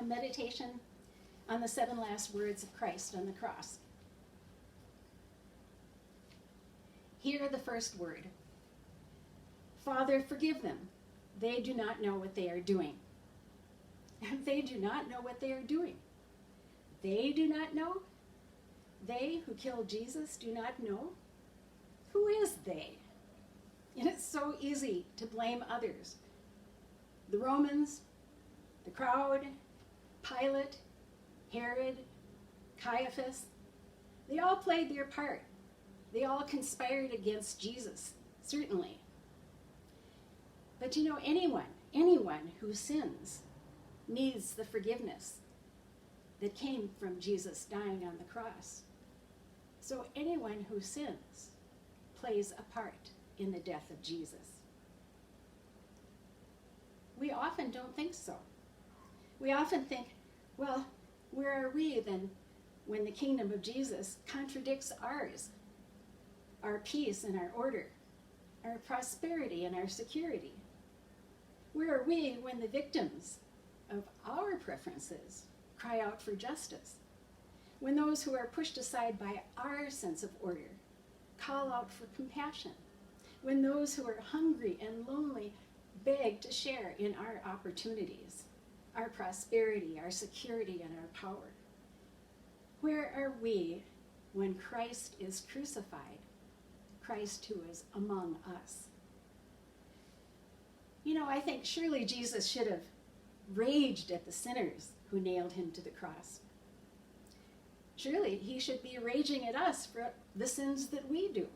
a meditation on the 7 last words of Christ on the cross. Hear the first word. Father, forgive them. They do not know what they are doing. They do not know what they are doing. They do not know? They who killed Jesus do not know? Who is they? And it's so easy to blame others. The Romans, the crowd, Pilate, Herod, Caiaphas, they all played their part. They all conspired against Jesus, certainly. But you know, anyone who sins needs the forgiveness that came from Jesus dying on the cross. So anyone who sins plays a part in the death of Jesus. We often don't think so. We often think, well, where are we then when the kingdom of Jesus contradicts ours? Our peace and our order, our prosperity and our security. Where are we when the victims of our preferences cry out for justice? When those who are pushed aside by our sense of order call out for compassion? When those who are hungry and lonely beg to share in our opportunities, our prosperity, our security, and our power? Where are we when Christ is crucified? Christ who is among us. You know, I think surely Jesus should have raged at the sinners who nailed him to the cross. Surely he should be raging at us for the sins that we do,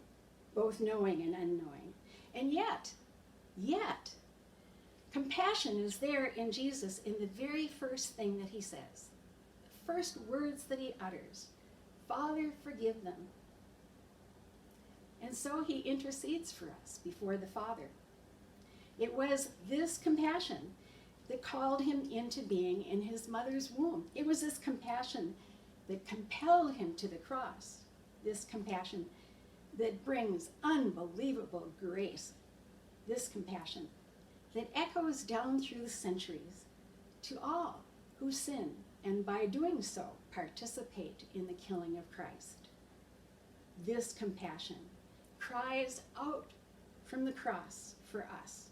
both knowing and unknowing. And yet, compassion is there in Jesus in the very first thing that he says, the first words that he utters. Father, forgive them. And so he intercedes for us before the Father. It was this compassion that called him into being in his mother's womb. It was this compassion that compelled him to the cross, this compassion that brings unbelievable grace, this compassion that echoes down through the centuries to all who sin and by doing so participate in the killing of Christ. This compassion cries out from the cross for us,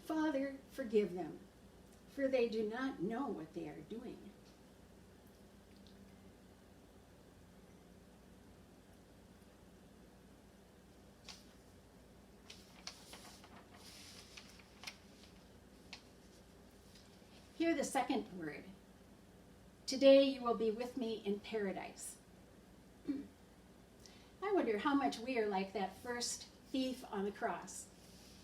Father, forgive them, for they do not know what they are doing. Hear the second word. Today you will be with me in paradise. I wonder how much we are like that first thief on the cross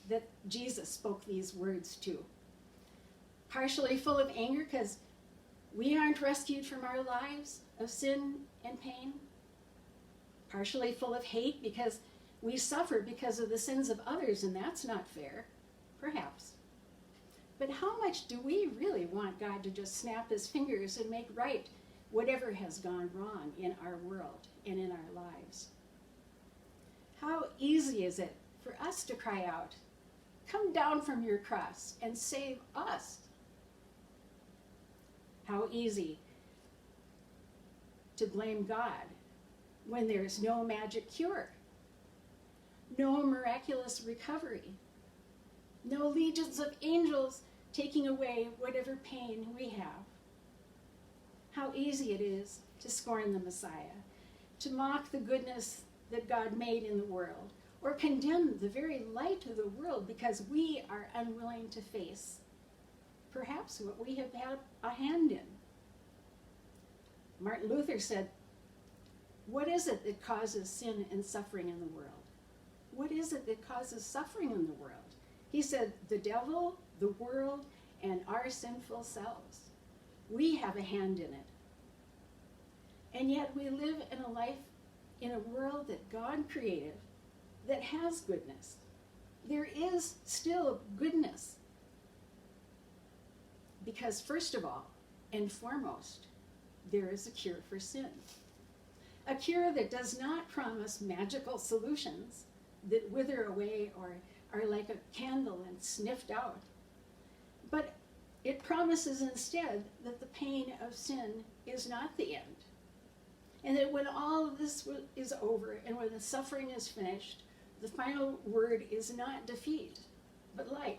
that Jesus spoke these words to. Partially full of anger because we aren't rescued from our lives of sin and pain. Partially full of hate because we suffer because of the sins of others, and that's not fair, perhaps. But how much do we really want God to just snap his fingers and make right whatever has gone wrong in our world and in our lives? How easy is it for us to cry out, come down from your cross and save us? How easy to blame God when there's no magic cure, no miraculous recovery, no legions of angels taking away whatever pain we have. How easy it is to scorn the Messiah, to mock the goodness that God made in the world, or condemn the very light of the world because we are unwilling to face perhaps what we have had a hand in. Martin Luther said, what is it that causes sin and suffering in the world? What is it that causes suffering in the world? He said, the devil, the world, and our sinful selves. We have a hand in it. And yet we live in a life, in a world that God created that has goodness. There is still goodness. Because first of all, and foremost, there is a cure for sin. A cure that does not promise magical solutions that wither away or are like a candle and sniffed out, but It promises instead that the pain of sin is not the end. And that when all of this is over and when the suffering is finished, the final word is not defeat, but life.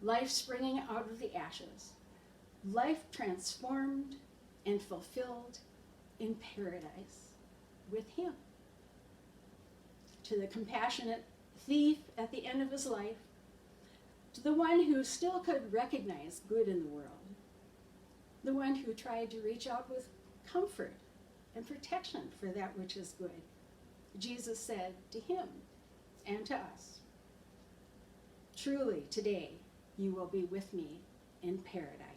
Life springing out of the ashes. Life transformed and fulfilled in paradise with Him. To the compassionate thief at the end of his life, to the one who still could recognize good in the world, the one who tried to reach out with comfort and protection for that which is good, Jesus said to him and to us, "Truly today you will be with me in paradise."